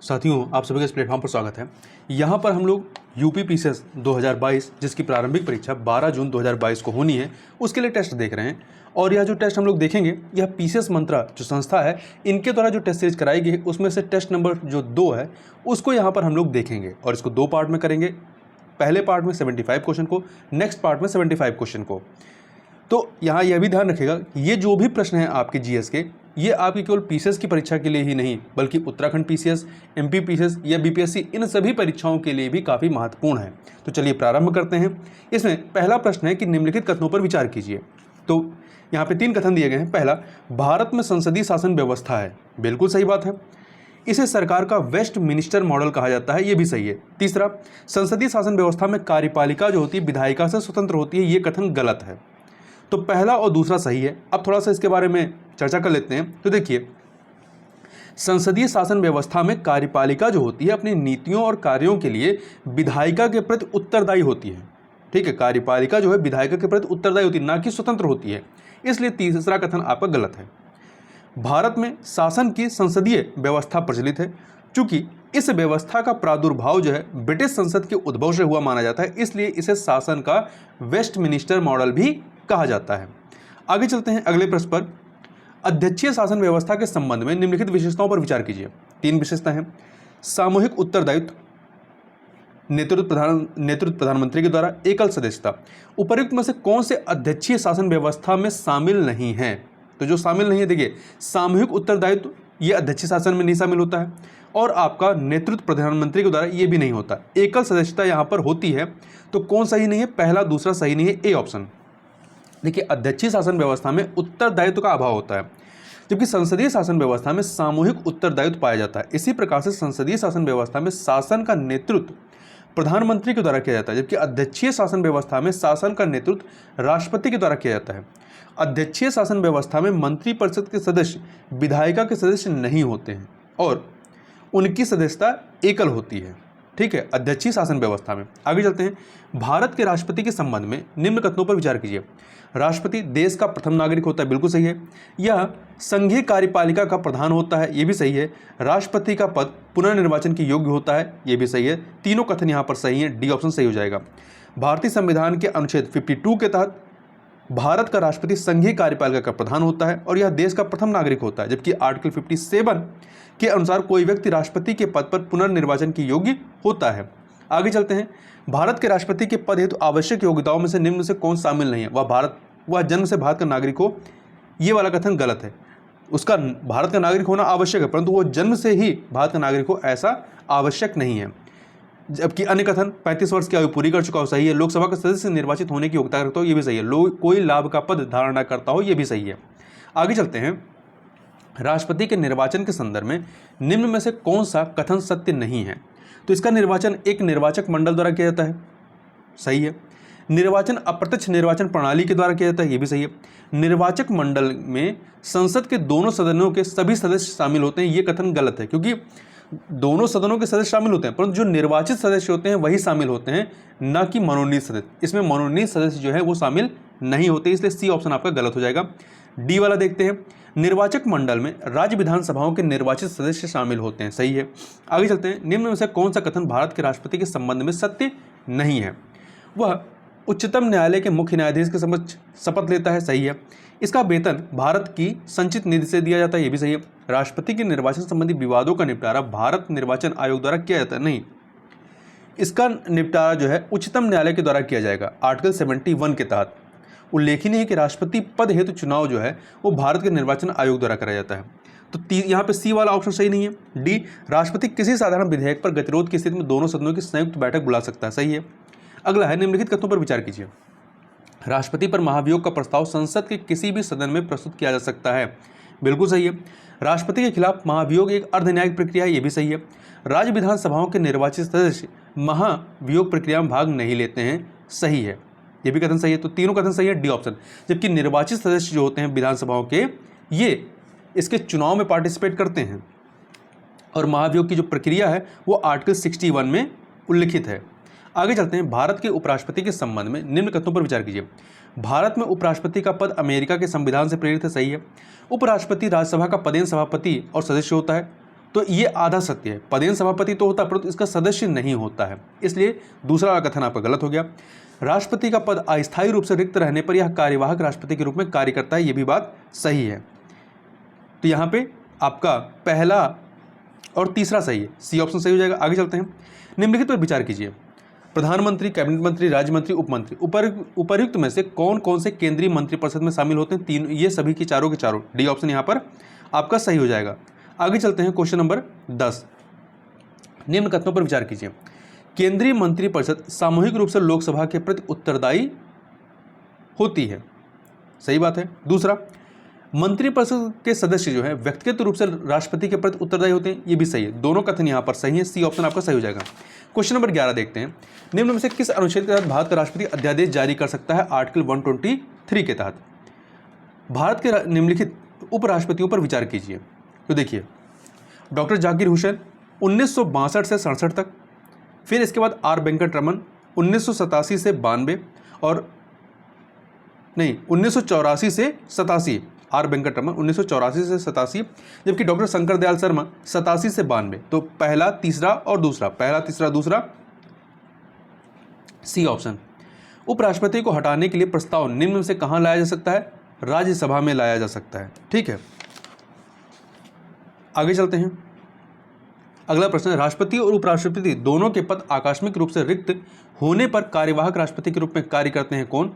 साथियों, आप सभी का इस प्लेटफॉर्म पर स्वागत है। यहाँ पर हम लोग यूपी पीसीएस 2022 जिसकी प्रारंभिक परीक्षा 12 जून 2022 को होनी है, उसके लिए टेस्ट देख रहे हैं। और यह जो टेस्ट हम लोग देखेंगे, यह पीसीएस मंत्रा जो संस्था है, इनके द्वारा जो टेस्ट सीरीज कराई गई है, उसमें से टेस्ट नंबर जो 2 है उसको यहाँ पर हम लोग देखेंगे और इसको 2 पार्ट में करेंगे। पहले पार्ट में 75 क्वेश्चन को, नेक्स्ट पार्ट में 75 क्वेश्चन को। तो यहाँ यह भी ध्यान रखिएगा, ये जो भी प्रश्न हैं आपके जीएस के, ये आपकी केवल पीसीएस की परीक्षा के लिए ही नहीं, बल्कि उत्तराखंड पीसीएस, एमपी पीसीएस या बीपीएससी, इन सभी परीक्षाओं के लिए भी काफ़ी महत्वपूर्ण है। तो चलिए प्रारंभ करते हैं। इसमें पहला प्रश्न है कि निम्नलिखित कथनों पर विचार कीजिए। तो यहाँ पे 3 कथन दिए गए हैं। पहला, भारत में संसदीय शासन व्यवस्था है। बिल्कुल सही बात है। इसे सरकार का वेस्ट मिनिस्टर मॉडल कहा जाता है, ये भी सही है। तीसरा, संसदीय शासन व्यवस्था में कार्यपालिका जो होती है विधायिका से स्वतंत्र होती है, ये कथन गलत है। तो पहला और दूसरा सही है। अब थोड़ा सा इसके बारे में चर्चा कर लेते हैं। तो देखिए, संसदीय शासन व्यवस्था में कार्यपालिका जो होती है अपनी नीतियों और कार्यों के लिए विधायिका के प्रति उत्तरदायी होती है। ठीक है, कार्यपालिका जो है विधायिका के प्रति उत्तरदायी होती है, ना कि स्वतंत्र होती है। इसलिए तीसरा कथन आपका गलत है। भारत में शासन की संसदीय व्यवस्था प्रचलित है। चूंकि इस व्यवस्था का प्रादुर्भाव जो है ब्रिटिश संसद के उद्भव से हुआ माना जाता है, इसलिए इसे शासन का वेस्टमिनिस्टर मॉडल भी कहा जाता है। आगे चलते हैं अगले प्रश्न पर। अध्यक्षीय शासन व्यवस्था के संबंध में निम्नलिखित विशेषताओं पर विचार कीजिए। 3 विशेषताएं हैं। सामूहिक उत्तरदायित्व, नेतृत्व प्रधानमंत्री के द्वारा, एकल सदस्यता। उपर्युक्त में से कौन से अध्यक्षीय शासन व्यवस्था में शामिल नहीं है? तो जो शामिल नहीं है, देखिए, सामूहिक उत्तरदायित्व ये अध्यक्षीय शासन में नहीं शामिल होता है, और आपका नेतृत्व प्रधानमंत्री के द्वारा ये भी नहीं होता। एकल सदस्यता यहाँ पर होती है। तो कौन सही नहीं है? पहला, दूसरा सही नहीं है, ए ऑप्शन। देखिए, अध्यक्षीय शासन व्यवस्था में उत्तरदायित्व का अभाव होता है, जबकि संसदीय शासन व्यवस्था में सामूहिक उत्तरदायित्व पाया जाता है। इसी प्रकार से संसदीय शासन व्यवस्था में शासन का नेतृत्व प्रधानमंत्री के द्वारा किया जाता है, जबकि अध्यक्षीय शासन व्यवस्था में शासन का नेतृत्व राष्ट्रपति के द्वारा किया जाता है। अध्यक्षीय शासन व्यवस्था में मंत्रिपरिषद के सदस्य विधायिका के सदस्य नहीं होते हैं और उनकी सदस्यता एकल होती है। ठीक है, अध्यक्षीय शासन व्यवस्था में। आगे चलते हैं। भारत के राष्ट्रपति के संबंध में निम्न कथनों पर विचार कीजिए। राष्ट्रपति देश का प्रथम नागरिक होता है। बिल्कुल सही है। यह संघीय कार्यपालिका का प्रधान होता है। ये भी सही है। राष्ट्रपति का पद पुनर्निर्वाचन के योग्य होता है। ये भी सही है। तीनों कथन यहाँ पर सही है। डी ऑप्शन सही हो जाएगा। भारतीय संविधान के अनुच्छेद 52 के तहत भारत का राष्ट्रपति संघीय कार्यपालिका का प्रधान होता है और यह देश का प्रथम नागरिक होता है, जबकि आर्टिकल 57 के अनुसार कोई व्यक्ति राष्ट्रपति के पद पर पुनर्निर्वाचन के योग्य होता है। आगे चलते हैं। भारत के राष्ट्रपति के पद हेतु आवश्यक योग्यताओं में से निम्न में से कौन शामिल नहीं है? वह जन्म से भारत का नागरिक हो। ये वाला कथन गलत है। उसका भारत का नागरिक होना आवश्यक है, परंतु वो जन्म से ही भारत का नागरिक हो ऐसा आवश्यक नहीं है। जबकि अन्य कथन 35 वर्ष की आयु पूरी कर चुका हो, सही है। लोकसभा का सदस्य निर्वाचित होने की योग्यता रखता हो, ये भी सही है। कोई लाभ का पद धारण न करता हो, ये भी सही है। आगे चलते हैं। राष्ट्रपति के निर्वाचन के संदर्भ में निम्न में से कौन सा कथन सत्य नहीं है? तो इसका निर्वाचन एक निर्वाचक मंडल द्वारा किया जाता है। सही है। निर्वाचन अप्रत्यक्ष निर्वाचन प्रणाली के द्वारा किया जाता है। ये भी सही है। निर्वाचक मंडल में संसद के दोनों सदनों के सभी सदस्य शामिल होते हैं। ये कथन गलत है, क्योंकि दोनों सदनों के सदस्य शामिल होते हैं, परंतु जो निर्वाचित सदस्य होते हैं वही शामिल होते हैं, न कि मनोनीत सदस्य। इसमें मनोनीत सदस्य जो है वो शामिल नहीं होते, इसलिए सी ऑप्शन आपका गलत हो जाएगा। डी वाला देखते हैं। निर्वाचक मंडल में राज्य विधानसभाओं के निर्वाचित सदस्य शामिल होते हैं। सही है। आगे चलते हैं। निम्न में से कौन सा कथन भारत के राष्ट्रपति के संबंध में सत्य नहीं है? वह उच्चतम न्यायालय के मुख्य न्यायाधीश के समक्ष शपथ लेता है। सही है। इसका वेतन भारत की संचित निधि से दिया जाता है। ये भी सही है। राष्ट्रपति के निर्वाचन संबंधी विवादों का निपटारा भारत निर्वाचन आयोग द्वारा किया जाता है। नहीं, इसका निपटारा जो है उच्चतम न्यायालय के द्वारा किया जाएगा। आर्टिकल 71 के तहत उल्लेखनीय है कि राष्ट्रपति पद हेतु चुनाव जो है वो भारत के निर्वाचन आयोग द्वारा कराया जाता है। तो यहाँ पे सी वाला ऑप्शन सही नहीं है। डी, राष्ट्रपति किसी साधारण विधेयक पर गतिरोध की स्थिति में दोनों सदनों की संयुक्त बैठक बुला सकता है। सही है। अगला है। निम्नलिखित कथनों पर विचार कीजिए। राष्ट्रपति पर महाभियोग का प्रस्ताव संसद के किसी भी सदन में प्रस्तुत किया जा सकता है। बिल्कुल सही है। राष्ट्रपति के खिलाफ महाभियोग एक अर्धन्यायिक प्रक्रिया है। ये भी सही है। राज्य विधानसभाओं के निर्वाचित सदस्य महाभियोग प्रक्रिया में भाग नहीं लेते हैं। सही है। ये भी कथन सही है। तो तीनों कथन सही है। D option. जबकि निर्वाचित सदस्य जो होते हैं विधानसभाओं के, ये इसके चुनाव में पार्टिसिपेट करते हैं और महाभियोग की जो प्रक्रिया है वो आर्टिकल 61 में उल्लिखित है। आगे चलते हैं। भारत के उपराष्ट्रपति के संबंध में निम्न कथनों पर विचार कीजिए। भारत में उपराष्ट्रपति का पद अमेरिका के संविधान से प्रेरित है। सही है। उपराष्ट्रपति राज्यसभा का पदेन सभापति और सदस्य होता है तो ये आधा सत्य है, पदेन सभापति तो होता है परंतु इसका सदस्य नहीं होता है, इसलिए दूसरा वाला कथन आपका गलत हो गया। राष्ट्रपति का पद अस्थायी रूप से रिक्त रहने पर यह कार्यवाहक राष्ट्रपति के रूप में कार्य करता है, ये भी बात सही है। तो यहाँ पे आपका पहला और तीसरा सही है, सी ऑप्शन सही हो जाएगा। आगे चलते हैं, निम्नलिखित पर विचार कीजिए। प्रधानमंत्री, कैबिनेट मंत्री, राज्य मंत्री, उप मंत्री, उपर्युक्त में से कौन कौन से केंद्रीय मंत्रिपरिषद में शामिल होते हैं? तीन, ये सभी के चारों डी ऑप्शन यहाँ पर आपका सही हो जाएगा। आगे चलते हैं, क्वेश्चन नंबर 10, निम्न कथनों पर विचार कीजिए। केंद्रीय मंत्रिपरिषद सामूहिक रूप से लोकसभा के प्रति उत्तरदायी होती है, सही बात है। दूसरा, मंत्रिपरिषद के सदस्य जो है व्यक्तिगत रूप से राष्ट्रपति के प्रति उत्तरदायी होते हैं, ये भी सही है। दोनों कथन यहाँ पर सही है, सी ऑप्शन आपका सही हो जाएगा। क्वेश्चन नंबर 11 देखते हैं, निम्न में से किस अनुच्छेद के तहत भारत का राष्ट्रपति अध्यादेश जारी कर सकता है? आर्टिकल 123 के तहत। भारत के निम्नलिखित उपराष्ट्रपतियों पर विचार कीजिए। तो देखिए, डॉक्टर जाकिर हुसैन 1962 से 67 तक, फिर इसके बाद आर वेंकट रमन 1987 से 92 और नहीं 1984 से 87, आर वेंकट रमन 1984 से 87, जबकि डॉक्टर शंकर दयाल शर्मा 87 से 92। तो पहला, तीसरा और दूसरा, पहला, तीसरा, दूसरा, सी ऑप्शन। उपराष्ट्रपति को हटाने के लिए प्रस्ताव निम्न में से कहां लाया जा सकता है? राज्यसभा में लाया जा सकता है, ठीक है। आगे चलते हैं, अगला प्रश्न है, राष्ट्रपति और उपराष्ट्रपति दोनों के पद आकस्मिक रूप से रिक्त होने पर कार्यवाहक राष्ट्रपति के रूप में कार्य करते हैं कौन?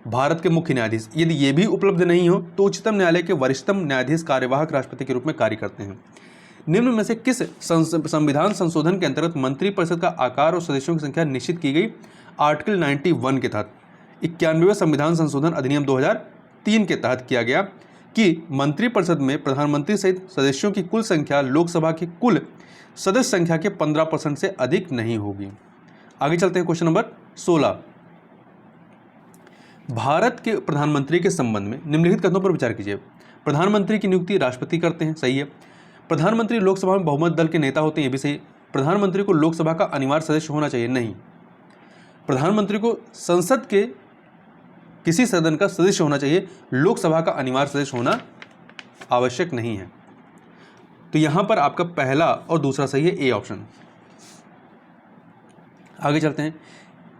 भारत के मुख्य न्यायाधीश। यदि ये भी उपलब्ध नहीं हो तो उच्चतम न्यायालय के वरिष्ठतम न्यायाधीश कार्यवाहक राष्ट्रपति के रूप में कार्य करते हैं। निम्न में से किस संविधान संशोधन के अंतर्गत मंत्रिपरिषद का आकार और सदस्यों की संख्या निश्चित की गई? आर्टिकल 91 के तहत। 91वें संविधान संशोधन अधिनियम 2003 के तहत किया गया कि मंत्रिपरिषद में प्रधानमंत्री सहित सदस्यों की कुल संख्या लोकसभा की कुल सदस्य संख्या के 15% से अधिक नहीं होगी। आगे चलते हैं, क्वेश्चन नंबर 16, भारत के प्रधानमंत्री के संबंध में निम्नलिखित कथनों पर विचार कीजिए। प्रधानमंत्री की नियुक्ति राष्ट्रपति करते हैं, सही है। प्रधानमंत्री लोकसभा में बहुमत दल के नेता होते हैं, ये भी सही। प्रधानमंत्री को लोकसभा का अनिवार्य सदस्य होना चाहिए, नहीं। प्रधानमंत्री को संसद के किसी सदन का सदस्य होना चाहिए, लोकसभा का अनिवार्य सदस्य होना आवश्यक नहीं है। तो यहां पर आपका पहला और दूसरा सही है, ए ऑप्शन। आगे चलते हैं,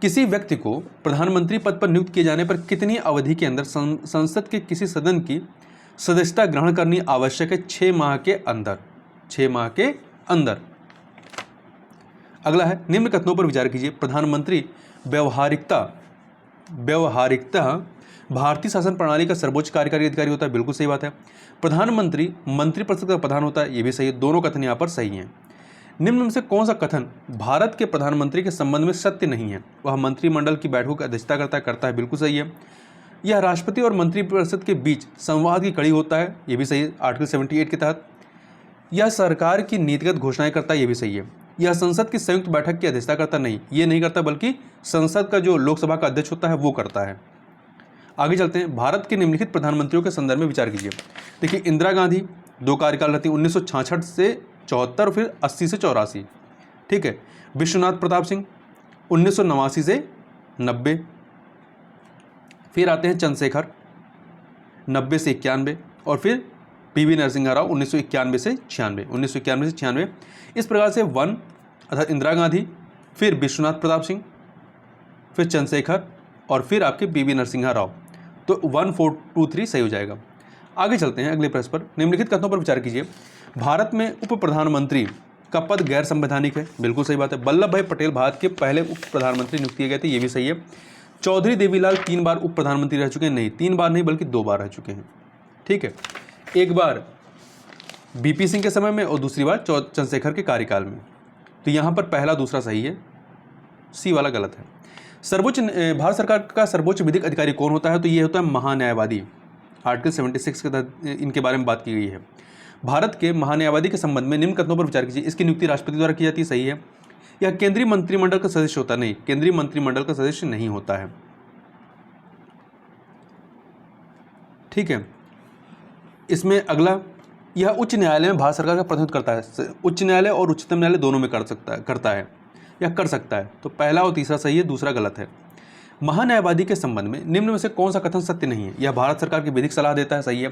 किसी व्यक्ति को प्रधानमंत्री पद पर नियुक्त किए जाने पर कितनी अवधि के अंदर संसद के किसी सदन की सदस्यता ग्रहण करनी आवश्यक है? 6 माह के अंदर, 6 माह के अंदर। अगला है, निम्न कथनों पर विचार कीजिए। प्रधानमंत्री व्यवहारिकता भारतीय शासन प्रणाली का सर्वोच्च कार्यकारी अधिकारी होता है, बिल्कुल सही बात है। प्रधानमंत्री मंत्रिपरिषद का प्रधान होता है, ये भी सही है। दोनों कथन यहाँ पर सही हैं। निम्न में से कौन सा कथन भारत के प्रधानमंत्री के संबंध में सत्य नहीं है? वह मंत्रिमंडल की बैठकों की अध्यक्षता करता है, बिल्कुल सही है। यह राष्ट्रपति और मंत्रिपरिषद के बीच संवाद की कड़ी होता है, ये भी सही है, आर्टिकल 78 के तहत। यह सरकार की नीतिगत घोषणाएं करता है, ये भी सही है। यह संसद की संयुक्त बैठक की अध्यक्षता करता नहीं, ये नहीं करता, बल्कि संसद का जो लोकसभा का अध्यक्ष होता है वो करता है। आगे चलते हैं, भारत के निम्नलिखित प्रधानमंत्रियों के संदर्भ में विचार कीजिए। देखिए, इंदिरा गांधी 2 कार्यकाल रहती, 1966 से 74, फिर 80 से 84, ठीक है। विश्वनाथ प्रताप सिंह 1989 से 90, फिर आते हैं चंद्रशेखर 90 से 91, और फिर पीवी नरसिम्हा राव 1991 से 96। इस प्रकार से 1 अर्थात इंदिरा गांधी, फिर विश्वनाथ प्रताप सिंह, फिर चंद्रशेखर, और फिर आपके पीवी नरसिम्हा राव। तो 1, 4, 2, 3 सही हो जाएगा। आगे चलते हैं अगले प्रश्न पर। निम्नलिखित कथनों पर विचार कीजिए। भारत में उप प्रधानमंत्री का पद गैर संवैधानिक है, बिल्कुल सही बात है। वल्लभ भाई पटेल भारत के पहले उप प्रधानमंत्री नियुक्त किए गए थे, ये भी सही है। चौधरी देवीलाल 3 बार उप प्रधानमंत्री रह चुके हैं, नहीं 3 बार नहीं बल्कि 2 बार रह चुके हैं, ठीक है। एक बार बीपी सिंह के समय में और दूसरी बार चंद्रशेखर के कार्यकाल में। तो यहाँ पर पहला दूसरा सही है, सी वाला गलत है। भारत सरकार का सर्वोच्च विधिक अधिकारी कौन होता है? तो ये होता है महान्यायवादी। आर्टिकल 76 के तहत इनके बारे में बात की गई है। भारत के महान्यायवादी के संबंध में निम्न कथनों पर विचार कीजिए। इसकी नियुक्ति राष्ट्रपति द्वारा की जाती है, सही है। यह केंद्रीय मंत्रिमंडल का सदस्य होता नहीं, केंद्रीय मंत्रिमंडल का सदस्य नहीं होता है, ठीक है। इसमें अगला, यह उच्च न्यायालय में भारत सरकार का प्रतिनिधित्व करता है। उच्च न्यायालय और उच्चतम न्यायालय दोनों में करता है या कर सकता है। तो पहला और तीसरा सही है, दूसरा गलत है। महान्यायवादी के संबंध में निम्न में से कौन सा कथन सत्य नहीं है? यह भारत सरकार की विधिक सलाह देता है, सही है।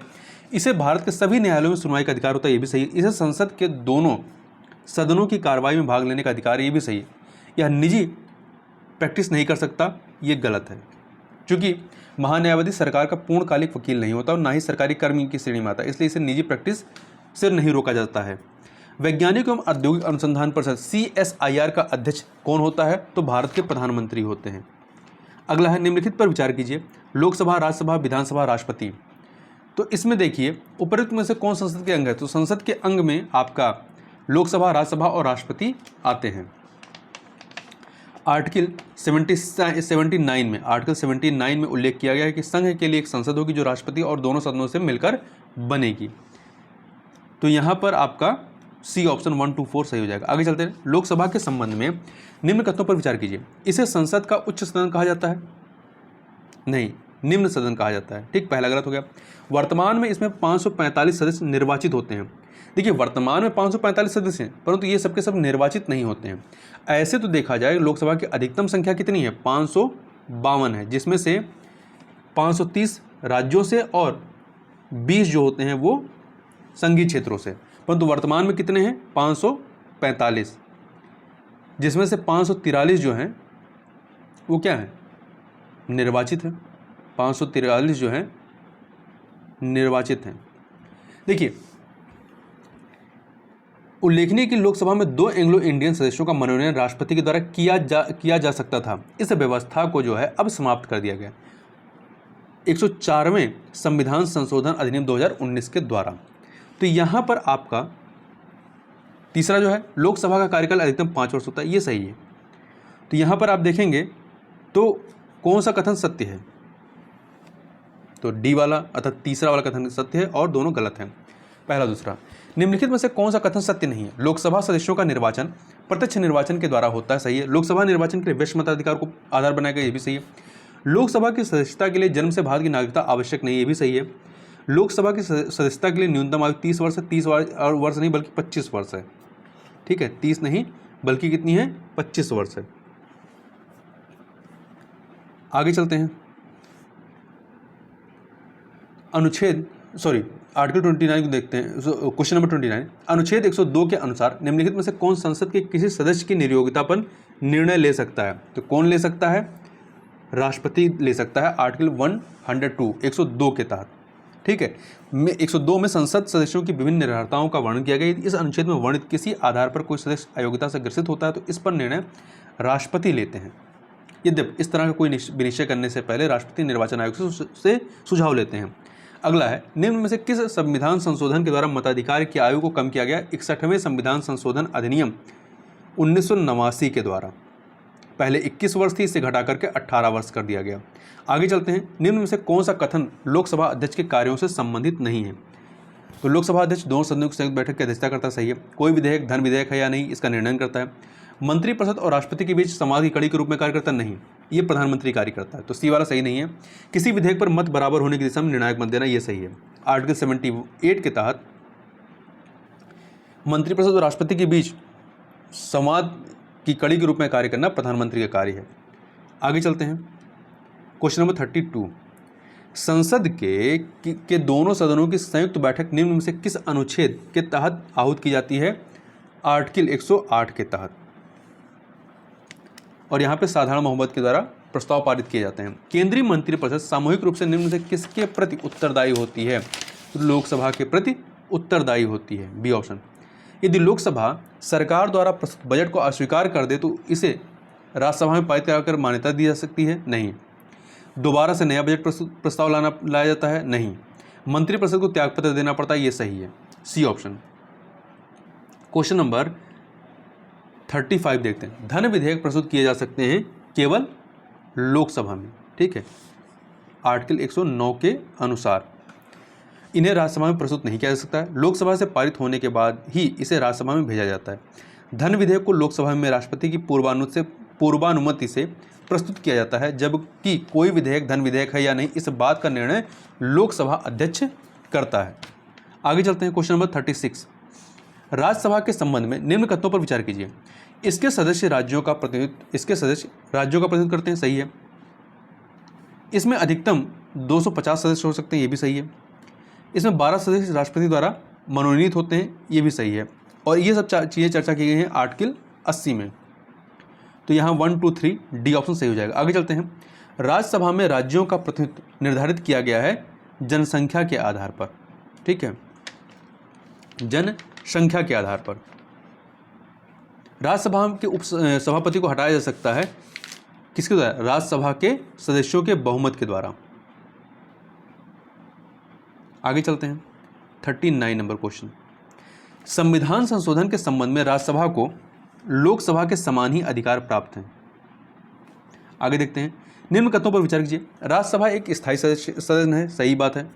इसे भारत के सभी न्यायालयों में सुनवाई का अधिकार होता है, ये भी सही है। इसे संसद के दोनों सदनों की कार्रवाई में भाग लेने का अधिकार है, ये भी सही है। यह निजी प्रैक्टिस नहीं कर सकता, ये गलत है, क्योंकि महान्यायवादी सरकार का पूर्णकालिक वकील नहीं होता और ना ही सरकारी कर्मी की श्रेणी में आता है, इसलिए इसे निजी प्रैक्टिस से नहीं रोका जाता है। वैज्ञानिक एवं औद्योगिक अनुसंधान परिषद CSIR का अध्यक्ष कौन होता है? तो भारत के प्रधानमंत्री होते हैं। अगला है, निम्नलिखित पर विचार कीजिए, लोकसभा, राज्यसभा, विधानसभा, राष्ट्रपति। तो इसमें देखिए उपरोक्त में से कौन संसद के अंग है? तो संसद के अंग में आपका लोकसभा, राज्यसभा और राष्ट्रपति आते हैं। आर्टिकल 79 में उल्लेख किया गया है कि संघ के लिए एक संसद होगी जो राष्ट्रपति और दोनों सदनों से मिलकर बनेगी। तो यहाँ पर आपका सी ऑप्शन 1, 2, 4 सही हो जाएगा। आगे चलते हैं, लोकसभा के संबंध में निम्न कथनों पर विचार कीजिए। इसे संसद का उच्च सदन कहा जाता है? नहीं, निम्न सदन कहा जाता है। ठीक, पहला गलत हो गया। वर्तमान में इसमें 545 सदस्य निर्वाचित होते हैं। देखिए वर्तमान में 545 सदस्य हैं, परंतु ये सबके सब निर्वाचित नहीं होते हैं। ऐसे तो देखा जाए लोकसभा की अधिकतम संख्या कितनी है? 552 है, जिसमें से 530 राज्यों से और 20 जो होते हैं वो संघीय क्षेत्रों से। परंतु वर्तमान में कितने हैं? 545, जिसमें से 543 जो हैं वो क्या है? निर्वाचित है। 543 जो हैं निर्वाचित हैं। देखिए उल्लेखनीय कि लोकसभा में 2 एंग्लो इंडियन सदस्यों का मनोनयन राष्ट्रपति के द्वारा किया जा सकता था। इस व्यवस्था को जो है अब समाप्त कर दिया गया 104वें संविधान संशोधन अधिनियम 2019 के द्वारा। तो यहाँ पर आपका तीसरा जो है, लोकसभा का कार्यकाल अधिकतम 5 वर्ष होता है, ये सही है। तो यहाँ पर आप देखेंगे तो कौन सा कथन सत्य है? तो डी वाला अर्थात तीसरा वाला कथन सत्य है और दोनों गलत हैं, पहला दूसरा। निम्नलिखित में से कौन सा कथन सत्य नहीं है? लोकसभा सदस्यों का निर्वाचन प्रत्यक्ष निर्वाचन के द्वारा होता है, सही है। लोकसभा निर्वाचन के लिए वैश्विक मताधिकार को आधार बनाएगा, ये भी सही है। लोकसभा की सदस्यता के लिए जन्म से भारत की नागरिकता आवश्यक नहीं, ये भी सही है। लोकसभा की सदस्यता के लिए न्यूनतम आयु 30 वर्ष है, 30 वर्ष नहीं बल्कि 25 वर्ष है। ठीक है, 30 नहीं बल्कि कितनी है? 25 वर्ष है। आगे चलते हैं, आर्टिकल 29 को देखते हैं। क्वेश्चन नंबर 29, अनुच्छेद 102 के अनुसार निम्नलिखित में से कौन संसद के किसी सदस्य की नियोक्ता पर निर्णय ले सकता है? तो कौन ले सकता है? राष्ट्रपति ले सकता है, आर्टिकल 102 के तहत। ठीक है, 102 में संसद सदस्यों की विभिन्न निर्भरताओं का वर्णन किया गया। इस अनुच्छेद में वर्णित किसी आधार पर कोई सदस्य अयोग्यता से ग्रसित होता है तो इस पर निर्णय राष्ट्रपति लेते हैं। यद्यपि इस तरह का कोई विनिश्चय करने से पहले राष्ट्रपति निर्वाचन आयोग से सुझाव लेते हैं। अगला है, निम्न में से किस संविधान संशोधन के द्वारा मताधिकार की आयु को कम किया गया? 61वें संविधान संशोधन अधिनियम 1989 के द्वारा। पहले 21 वर्ष थी, इसे घटा करके 18 वर्ष कर दिया गया। आगे चलते हैं, निम्न में से कौन सा कथन लोकसभा अध्यक्ष के कार्यों से संबंधित नहीं है? तो लोकसभा अध्यक्ष दोनों सदनों की संयुक्त बैठक की अध्यक्षता करता, सही है। कोई विधेयक धन विधेयक है या नहीं, इसका निर्णय करता है। मंत्रिपरिषद और राष्ट्रपति के बीच संवाद की कड़ी के रूप में कार्य करता, नहीं, ये प्रधानमंत्री कार्य करता है। तो सी वाला सही नहीं है। किसी विधेयक पर मत बराबर होने की दिशा में निर्णायक मत देना, ये सही है। आर्टिकल 78 के तहत मंत्रिपरिषद और राष्ट्रपति के बीच संवाद की कड़ी के रूप में कार्य करना प्रधानमंत्री का कार्य है। आगे चलते हैं, क्वेश्चन नंबर 32, संसद के दोनों सदनों की संयुक्त बैठक निम्न में से किस अनुच्छेद के तहत आहूत की जाती है? आर्टिकल 108 के तहत। और यहाँ पे साधारण बहुमत के द्वारा प्रस्ताव पारित किए जाते हैं। केंद्रीय मंत्रिपरिषद सामूहिक रूप से निम्न में से किसके प्रति उत्तरदायी होती है? लोकसभा के प्रति उत्तरदायी होती है, बी ऑप्शन। यदि लोकसभा सरकार द्वारा प्रस्तुत बजट को अस्वीकार कर दे तो इसे राज्यसभा में पारित कराकर मान्यता दी जा सकती है, नहीं। दोबारा से नया बजट प्रस्ताव लाया जाता है, नहीं। मंत्रिपरिषद को त्यागपत्र देना पड़ता है, ये सही है, सी ऑप्शन। क्वेश्चन नंबर 35 देखते हैं, धन विधेयक प्रस्तुत किए जा सकते हैं केवल लोकसभा में। ठीक है, आर्टिकल 109 के अनुसार इन्हें राज्यसभा में प्रस्तुत नहीं किया जा सकता है। लोकसभा से पारित होने के बाद ही इसे राज्यसभा में भेजा जाता है। धन विधेयक को लोकसभा में राष्ट्रपति की पूर्वानुमति से प्रस्तुत किया जाता है, जबकि कोई विधेयक धन विधेयक है या नहीं, इस बात का निर्णय लोकसभा अध्यक्ष करता है। आगे चलते हैं, क्वेश्चन नंबर 36, राज्यसभा के संबंध में निम्न कथनों पर विचार कीजिए। इसके सदस्य राज्यों का प्रतिनिधित्व करते हैं, सही है। इसमें अधिकतम 250 सदस्य हो सकते हैं, ये भी सही है। इसमें 12 सदस्य राष्ट्रपति द्वारा मनोनीत होते हैं, ये भी सही है। और ये सब चीज़ें चर्चा की गई हैं आर्टिकल 80 में। तो यहाँ 1, 2, 3 डी ऑप्शन सही हो जाएगा। आगे चलते हैं। राज्यसभा में राज्यों का प्रतिनिधित्व निर्धारित किया गया है जनसंख्या के आधार पर। ठीक है, जनसंख्या के आधार पर राज्यसभा के उप सभापति को हटाया जा सकता है किसके द्वारा? राज्यसभा के सदस्यों के बहुमत के द्वारा। आगे चलते हैं 39 नंबर क्वेश्चन। संविधान संशोधन के संबंध में राज्यसभा को लोकसभा के समान ही अधिकार प्राप्त हैं। आगे देखते हैं। निम्न कथनों पर विचार कीजिए। राज्यसभा एक स्थायी सदन है, सही बात है,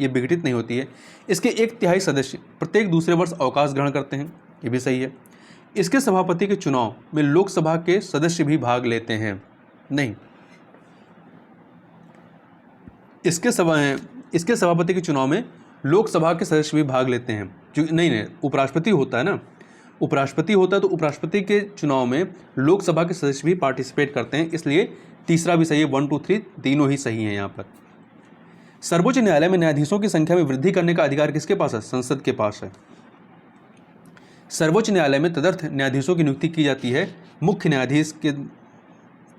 ये विघटित नहीं होती है। इसके 1/3 सदस्य प्रत्येक दूसरे वर्ष अवकाश ग्रहण करते हैं, ये भी सही है। इसके सभापति के चुनाव में लोकसभा के सदस्य भी भाग लेते हैं, नहीं। इसके सभापति के चुनाव में लोकसभा के सदस्य भी भाग लेते हैं, जो नहीं, उपराष्ट्रपति होता है ना, उपराष्ट्रपति होता है, तो उपराष्ट्रपति के चुनाव में लोकसभा के सदस्य भी पार्टिसिपेट करते हैं, इसलिए तीसरा भी सही है। 1, 2, 3 तीनों ही सही हैं यहाँ पर। सर्वोच्च न्यायालय में न्यायाधीशों की संख्या में वृद्धि करने का अधिकार किसके पास है? संसद के पास है। सर्वोच्च न्यायालय में तदर्थ न्यायाधीशों की नियुक्ति की जाती है मुख्य न्यायाधीश के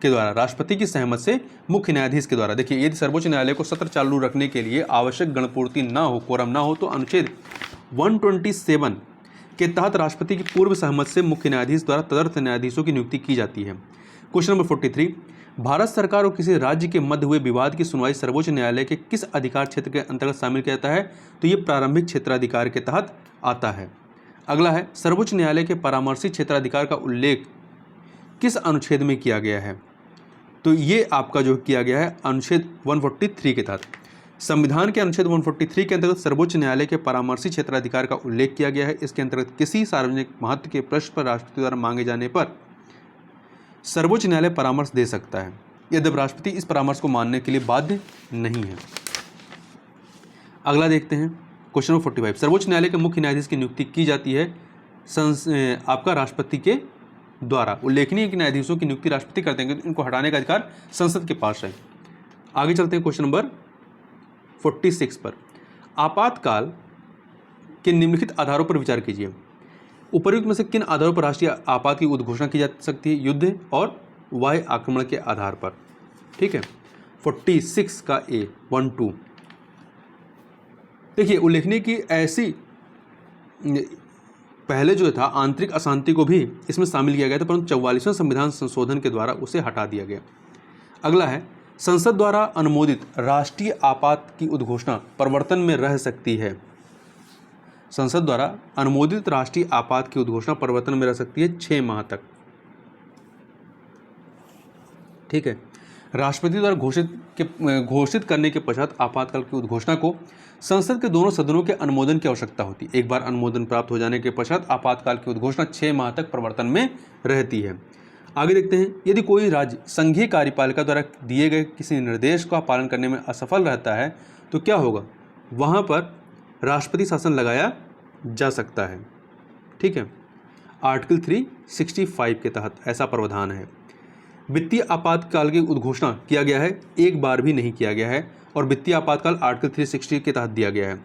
द्वारा, राष्ट्रपति की सहमत से मुख्य न्यायाधीश के द्वारा। देखिए, यदि सर्वोच्च न्यायालय को सत्र चालू रखने के लिए आवश्यक गणपूर्ति ना हो, कोरम ना हो, तो अनुच्छेद 127 के तहत राष्ट्रपति की पूर्व सहमत से मुख्य न्यायाधीश द्वारा तदर्थ न्यायाधीशों की नियुक्ति की जाती है। Question number 43। भारत सरकार और किसी राज्य के मध्य हुए विवाद की सुनवाई सर्वोच्च न्यायालय के किस अधिकार क्षेत्र के अंतर्गत शामिल किया जाता है? तो ये प्रारंभिक क्षेत्राधिकार के तहत आता है। अगला है, सर्वोच्च न्यायालय के परामर्शी क्षेत्राधिकार का उल्लेख किस अनुच्छेद में किया गया है? तो ये आपका जो किया गया है अनुच्छेद 143 के तहत। संविधान के अनुच्छेद 143 के अंतर्गत सर्वोच्च न्यायालय के परामर्शी क्षेत्राधिकार का उल्लेख किया गया है। इसके अंतर्गत किसी सार्वजनिक महत्व के प्रश्न पर राष्ट्रपति द्वारा मांगे जाने पर सर्वोच्च न्यायालय परामर्श दे सकता है, यद्यपि राष्ट्रपति इस परामर्श को मानने के लिए बाध्य नहीं है। अगला देखते हैं क्वेश्चन नंबर 45। सर्वोच्च न्यायालय के मुख्य न्यायाधीश की नियुक्ति की जाती है आपका राष्ट्रपति के द्वारा। उल्लेखनीय कि न्यायाधीशों की नियुक्ति राष्ट्रपति करते हैं, इनको हटाने का अधिकार संसद के पास है। आगे चलते हैं क्वेश्चन नंबर 46 पर। आपातकाल के निम्नलिखित आधारों पर विचार कीजिए। उपर्युक्त में से किन आधारों पर राष्ट्रीय आपात की उद्घोषणा की जा सकती है? युद्ध और वायु आक्रमण के आधार पर। ठीक है, 46 का ए 1, 2। देखिए, उल्लेखनीय की ऐसी पहले जो था आंतरिक अशांति को भी इसमें शामिल किया गया था, परंतु 44वें संविधान संशोधन के द्वारा उसे हटा दिया गया। अगला है, संसद द्वारा अनुमोदित राष्ट्रीय आपात की उद्घोषणा प्रवर्तन में रह सकती है। संसद द्वारा अनुमोदित राष्ट्रीय आपात की उद्घोषणा प्रवर्तन में रह सकती है 6 माह तक। ठीक है, राष्ट्रपति द्वारा घोषित करने के पश्चात आपातकाल की उद्घोषणा को संसद के दोनों सदनों के अनुमोदन की आवश्यकता होती है। एक बार अनुमोदन प्राप्त हो जाने के पश्चात आपातकाल की उद्घोषणा 6 माह तक प्रवर्तन में रहती है। आगे देखते हैं। यदि कोई राज्य संघीय कार्यपालिका द्वारा दिए गए किसी निर्देश का पालन करने में असफल रहता है तो क्या होगा? वहाँ पर राष्ट्रपति शासन लगाया जा सकता है। ठीक है, आर्टिकल 365 के तहत ऐसा प्रावधान है। वित्तीय आपातकाल की उद्घोषणा किया गया है, एक बार भी नहीं किया गया है, और वित्तीय आपातकाल आर्टिकल 360 के तहत दिया गया है।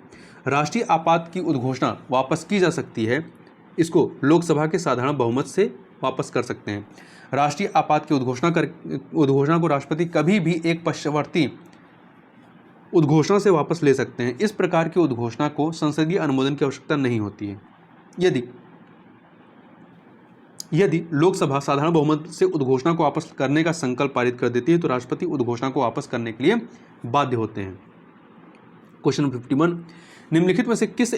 राष्ट्रीय आपात की उद्घोषणा वापस की जा सकती है, इसको लोकसभा के साधारण बहुमत से वापस कर सकते हैं। राष्ट्रीय आपात की उद्घोषणा को राष्ट्रपति कभी भी एक पक्षवर्ती उद्घोषणा से वापस ले सकते हैं। इस प्रकार की उद्घोषणा को संसदीय अनुमोदन की आवश्यकता नहीं होती है। यदि लोकसभा साधारण बहुमत से उद्घोषणा को वापस करने का संकल्प पारित कर देती है तो राष्ट्रपति उद्घोषणा को वापस करने के लिए बाध्य होते हैं। Question number 51। निम्नलिखित में से किस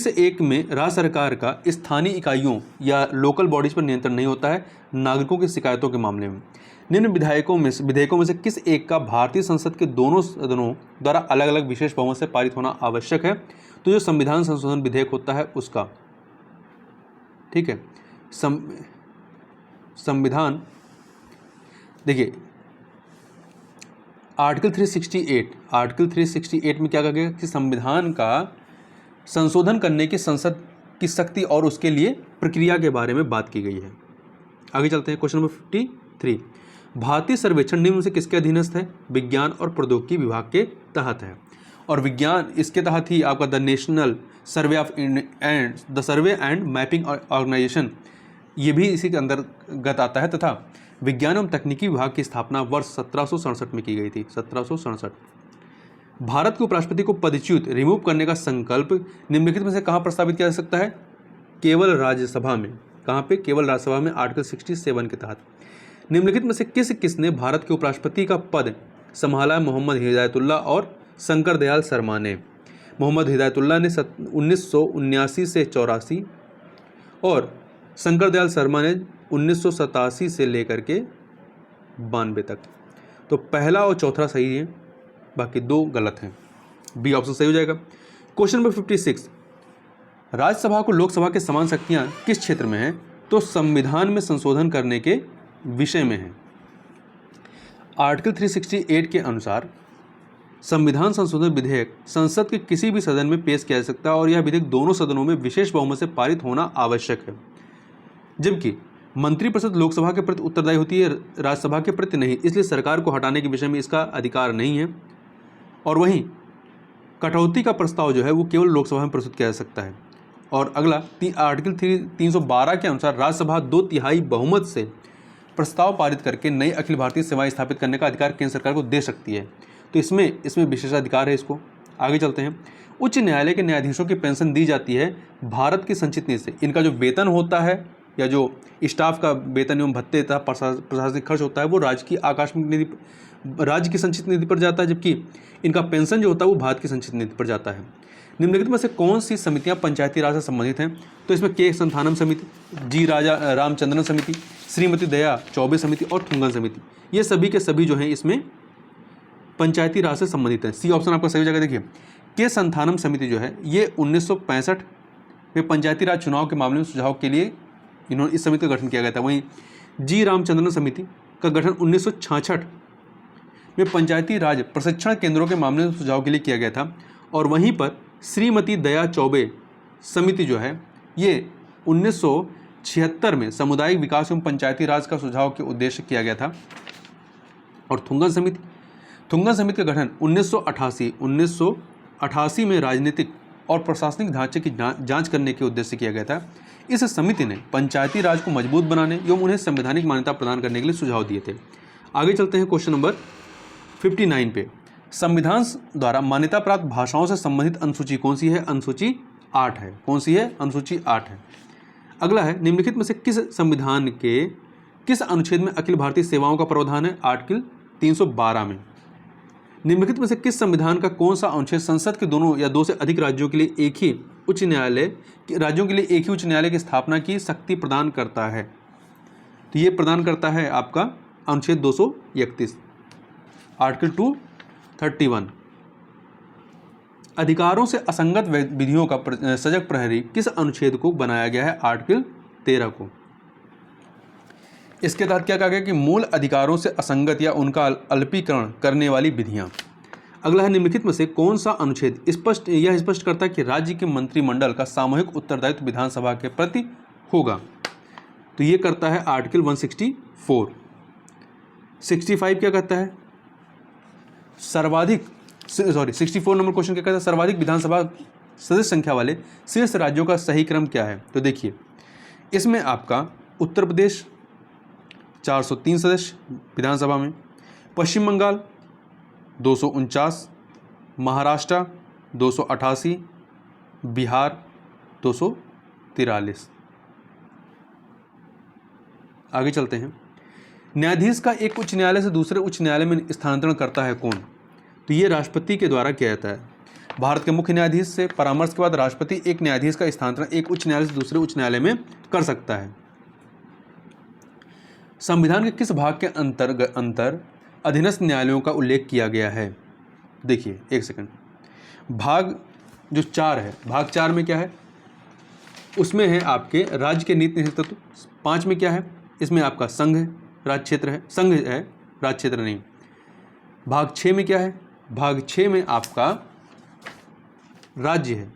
एक में राज्य सरकार का स्थानीय इकाइयों या लोकल बॉडीज पर नियंत्रण नहीं होता है नागरिकों की शिकायतों के मामले में? निम्न विधेयकों में से किस एक का भारतीय संसद के दोनों सदनों द्वारा अलग अलग विशेष बहुमत से पारित होना आवश्यक है? तो जो संविधान संशोधन विधेयक होता है उसका। ठीक है, संविधान देखिए आर्टिकल 368 में क्या कहा गया कि संविधान का संशोधन करने की संसद की शक्ति और उसके लिए प्रक्रिया के बारे में बात की गई है। आगे चलते हैं। Question number 53। भारतीय सर्वेक्षण निम्न से किसके अधीनस्थ है? विज्ञान और प्रौद्योगिकी विभाग के तहत है। और विज्ञान इसके तहत ही आपका the national survey of and the survey and mapping organisation ये भी इसी के अंतर्गत आता है, तथा विज्ञान एवं तकनीकी विभाग की स्थापना वर्ष 1767 में की गई थी। 1767। भारत के उपराष्ट्रपति को पदच्युत रिमूव करने का संकल्प निम्नलिखित में से कहाँ प्रस्तावित किया जा सकता है? केवल राज्यसभा में। कहाँ पे? केवल राज्यसभा में, आर्टिकल 67 के तहत। निम्नलिखित में से किसने भारत के उपराष्ट्रपति का पद संभाला? मोहम्मद हिदायतुल्लाह और शंकर दयाल शर्मा ने। मोहम्मद हिदायतुल्लाह ने 1979 से 84 और शंकर दयाल शर्मा ने 1987 से लेकर के 92 तक। तो पहला और चौथा सही है, बाकी दो गलत हैं। बी ऑप्शन सही हो जाएगा। क्वेश्चन नंबर 56, राज्यसभा को लोकसभा के समान शक्तियां किस क्षेत्र में हैं? तो संविधान में संशोधन करने के विषय में है। आर्टिकल 368 के अनुसार संविधान संशोधन विधेयक संसद के किसी भी सदन में पेश किया जा सकता है और यह विधेयक दोनों सदनों में विशेष बहुमत से पारित होना आवश्यक है, जबकि मंत्रिपरिषद लोकसभा के प्रति उत्तरदायी होती है, राज्यसभा के प्रति नहीं, इसलिए सरकार को हटाने के विषय में इसका अधिकार नहीं है। और वहीं कटौती का प्रस्ताव जो है वो केवल लोकसभा में प्रस्तुत किया जा सकता है। और अगला आर्टिकल 312 के अनुसार राज्यसभा 2/3 बहुमत से प्रस्ताव पारित करके नई अखिल भारतीय सेवाएं स्थापित करने का अधिकार केंद्र सरकार को दे सकती है। तो इसमें विशेषाधिकार है इसको। आगे चलते हैं। उच्च न्यायालय के न्यायाधीशों की पेंशन दी जाती है भारत की संचित निधि से। इनका जो वेतन होता है या जो स्टाफ का वेतन एवं भत्ते तथा प्रशासनिक खर्च होता है वो राज्य की संचित निधि पर जाता है, जबकि इनका पेंशन जो होता है वो भारत की संचित निधि पर जाता है। निम्नलिखित में से कौन सी समितियां पंचायती राज से संबंधित हैं? तो इसमें के संथानम समिति, जी राजा रामचंद्रन समिति, श्रीमती दया चौबे समिति और थुंगन समिति, ये सभी के सभी जो हैं इसमें पंचायती राज से संबंधित हैं। सी ऑप्शन आपका सही जगह। देखिए, के संथानम समिति जो है ये 1965 में पंचायती राज चुनाव के मामले में सुझाव के लिए इन्होंने इस समिति का गठन किया गया था। वहीं जी रामचंद्रन समिति का गठन 1966 में पंचायती राज प्रशिक्षण केंद्रों के मामले में सुझाव के लिए किया गया था। और वहीं पर श्रीमती दया चौबे समिति जो है ये 1976 में सामुदायिक विकास एवं पंचायती राज का सुझाव के उद्देश्य किया गया था। और थुंगन समिति का गठन 1988 में राजनीतिक और प्रशासनिक ढांचे की जांच करने के उद्देश्य से किया गया था। इस समिति ने पंचायती राज को मजबूत बनाने एवं उन्हें संवैधानिक मान्यता प्रदान करने के लिए सुझाव दिए थे। आगे चलते हैं क्वेश्चन नंबर 59 पे। संविधान द्वारा मान्यता प्राप्त भाषाओं से संबंधित अनुसूची कौन सी है? अनुसूची 8 है। कौन सी है? अनुसूची 8 है। अगला है, निम्नलिखित में से किस संविधान के किस अनुच्छेद में अखिल भारतीय सेवाओं का प्रावधान है? आर्टिकल 312 में। निम्नलिखित में से किस संविधान का कौन सा अनुच्छेद संसद के दोनों या दो से अधिक राज्यों के लिए एक ही उच्च न्यायालय की स्थापना की शक्ति प्रदान करता है? तो ये प्रदान करता है आपका अनुच्छेद 231, आर्टिकल 231। अधिकारों से असंगत विधियों का सजग प्रहरी किस अनुच्छेद को बनाया गया है? आर्टिकल 13 को। इसके तहत क्या कहा गया कि मूल अधिकारों से असंगत या उनका अल्पीकरण करने वाली विधियां। अगला है, निम्नलिखित में से कौन सा अनुच्छेद यह स्पष्ट करता है कि राज्य के मंत्रिमंडल का सामूहिक उत्तरदायित्व विधानसभा के प्रति होगा? तो ये करता है आर्टिकल 164। 65 क्या कहता है? 64 नंबर क्वेश्चन क्या कहता है? सर्वाधिक विधानसभा सदस्य संख्या वाले शीर्ष राज्यों का सही क्रम क्या है? तो देखिए, इसमें आपका उत्तर प्रदेश 403 सदस्य विधानसभा में, पश्चिम बंगाल 249, महाराष्ट्र 288, बिहार 243। आगे चलते हैं। न्यायाधीश का एक उच्च न्यायालय से दूसरे उच्च न्यायालय में स्थानांतरण करता है कौन? तो ये राष्ट्रपति के द्वारा किया जाता है। भारत के मुख्य न्यायाधीश से परामर्श के बाद राष्ट्रपति एक न्यायाधीश का स्थानांतरण एक उच्च न्यायालय से दूसरे उच्च न्यायालय में कर सकता है। संविधान के किस भाग के अंतर अधीनस्थ न्यायालयों का उल्लेख किया गया है? देखिए, एक सेकंड। भाग जो 4 है, भाग 4 में क्या है? उसमें है आपके राज्य के नीति तत्व। 5 में क्या है? इसमें आपका संघ है, राज्य क्षेत्र है, संघ है, राज्य क्षेत्र नहीं। भाग 6 में क्या है? भाग 6 में आपका राज्य है,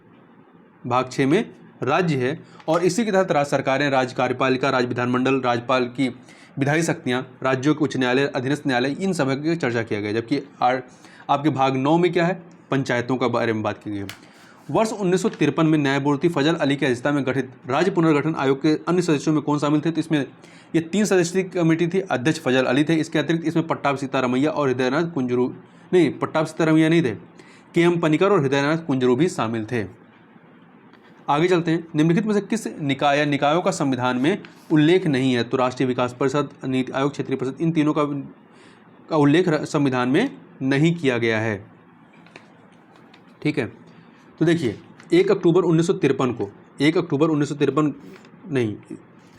भाग 6 में राज्य है। और इसी के तहत राज्य सरकारें, राज्य कार्यपालिका, राज्य विधानमंडल, राज्यपाल की विधायी शक्तियाँ, राज्यों के उच्च न्यायालय, अधीनस्थ न्यायालय, इन सब की चर्चा किया गया। जबकि आपके भाग 9 में क्या है? पंचायतों का बारे में बात की गई है। वर्ष 1953 में न्यायमूर्ति फजल अली की अध्यक्षता में गठित राज्य पुनर्गठन आयोग के अन्य सदस्यों में कौन शामिल थे? तो इसमें ये 3 सदस्यीय कमेटी थी। अध्यक्ष फजल अली थे। इसके अतिरिक्त इसमें पट्टाभ सीतारमैया और हृदयनाथ कुंजरू, नहीं, पट्टाभ सीतारमैया नहीं थे, KM पनिकर और हृदयनाथ कुंजरू भी शामिल थे। आगे चलते हैं। निम्नलिखित में से किस निकाय या निकायों का संविधान में उल्लेख नहीं है? तो राष्ट्रीय विकास परिषद, नीति आयोग, क्षेत्रीय परिषद, इन तीनों का उल्लेख संविधान में नहीं किया गया है। ठीक है, तो देखिए 1 अक्टूबर 1953 को 1 अक्टूबर 1953 नहीं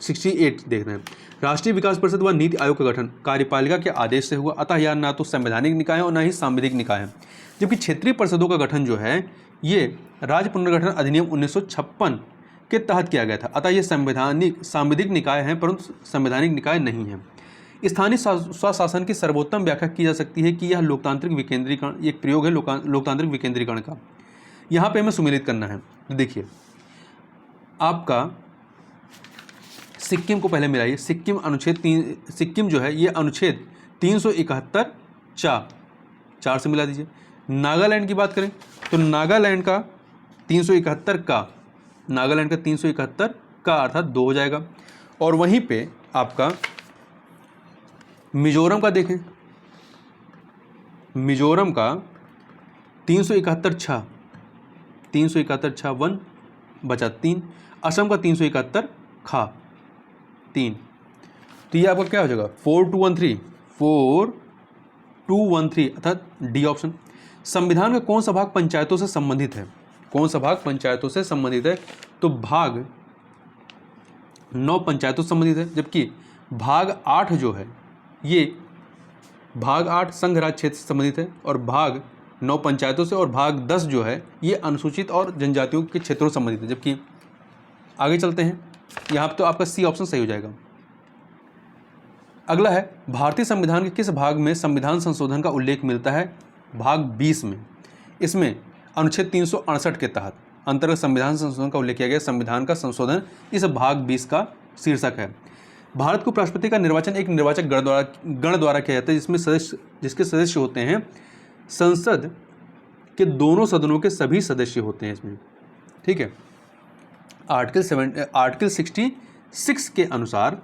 68 देख रहे हैं, राष्ट्रीय विकास परिषद व नीति आयोग का गठन कार्यपालिका के आदेश से हुआ। अतः यह ना तो संवैधानिक निकाय है और ना ही सांविधिक निकाय है। जबकि क्षेत्रीय परिषदों का गठन जो है ये राज्य पुनर्गठन अधिनियम 1956 के तहत किया गया था। अतः ये सांविधिक निकाय है परंतु संवैधानिक निकाय नहीं है। स्थानीय स्वशासन की सर्वोत्तम व्याख्या की जा सकती है कि यह लोकतांत्रिक विकेंद्रीकरण, एक प्रयोग है लोकतांत्रिक विकेंद्रीकरण का। यहाँ पे हमें सुमेलित करना है। तो देखिए आपका सिक्किम को पहले मिलाइए। सिक्किम अनुच्छेद 3, सिक्किम जो है ये अनुच्छेद 371 4 से मिला दीजिए। नागालैंड की बात करें तो नागालैंड का 371 का, नागालैंड का 371 का अर्थात 2 हो जाएगा। और वहीं पे आपका मिजोरम का देखें, मिजोरम का 371 6, 371 6 1 बचा 3। असम का 371 खा 3। तो ये आपका क्या हो जाएगा 4213, 4213 अर्थात डी ऑप्शन। संविधान का कौन सा भाग पंचायतों से संबंधित है? कौन सा भाग पंचायतों से संबंधित है? तो भाग 9 पंचायतों से संबंधित है। जबकि भाग 8 जो है ये भाग 8 संघ राज्य क्षेत्र से संबंधित है और भाग 9 पंचायतों से, और भाग 10 जो है ये अनुसूचित और जनजातियों के क्षेत्रों से संबंधित है। जबकि आगे चलते हैं, यहाँ पर तो आपका सी ऑप्शन सही हो जाएगा। अगला है भारतीय संविधान के किस भाग में संविधान संशोधन का उल्लेख मिलता है? भाग 20 में। इसमें अनुच्छेद 368 के तहत अंतर्गत संविधान संशोधन का उल्लेख किया गया। संविधान का संशोधन इस भाग 20 का शीर्षक है। भारत को उपराष्ट्रपति का निर्वाचन एक निर्वाचक गण द्वारा किया जाता है जिसके सदस्य होते हैं संसद के दोनों सदनों के सभी सदस्य होते हैं इसमें। ठीक है, आर्टिकल 66 के अनुसार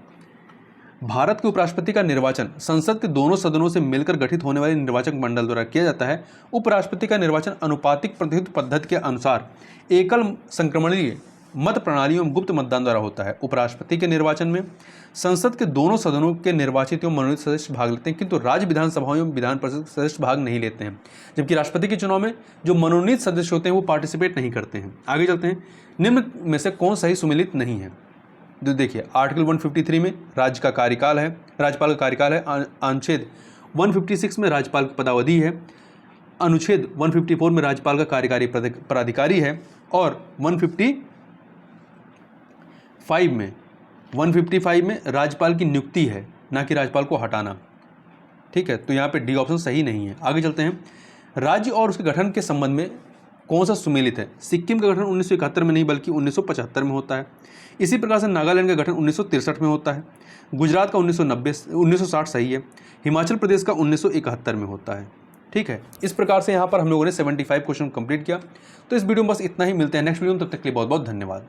भारत के उपराष्ट्रपति का निर्वाचन संसद के दोनों सदनों से मिलकर गठित होने वाले निर्वाचक मंडल द्वारा किया जाता है। उपराष्ट्रपति का निर्वाचन अनुपातिक प्रतिनिधित्व पद्धति के अनुसार एकल संक्रमणीय मत प्रणाली एवं गुप्त मतदान द्वारा होता है। उपराष्ट्रपति के निर्वाचन में संसद के दोनों सदनों के निर्वाचित एवं मनोनीत सदस्य भाग लेते हैं, किंतु राज्य विधानसभाओं एवं विधान परिषद के सदस्य भाग नहीं लेते हैं। जबकि राष्ट्रपति के चुनाव में जो मनोनीत सदस्य होते हैं वो पार्टिसिपेट नहीं करते हैं। आगे चलते हैं, निम्न में से कौन सही सुमेलित नहीं है? तो देखिए आर्टिकल 153 में राज्य का कार्यकाल है, राज्यपाल का कार्यकाल है। अनुच्छेद 156 में राज्यपाल की पदावधि है। अनुच्छेद 154 में राज्यपाल का कार्यकारी पदाधिकारी है। और 155 में राज्यपाल की नियुक्ति है, ना कि राज्यपाल को हटाना। ठीक है, तो यहाँ पे डी ऑप्शन सही नहीं है। आगे चलते हैं, राज्य और उसके गठन के संबंध में कौन सा सुमेलित है? सिक्किम का गठन 1971 में नहीं बल्कि 1975 में होता है। इसी प्रकार से नागालैंड का गठन 1963 में होता है। गुजरात का 1960 सही है। हिमाचल प्रदेश का 1971 में होता है। ठीक है, इस प्रकार से यहाँ पर हम लोगों ने 75 क्वेश्चन कंप्लीट किया। तो इस वीडियो में बस इतना ही। मिलते हैं नेक्स्ट वीडियो में, तब तक के लिए बहुत बहुत धन्यवाद।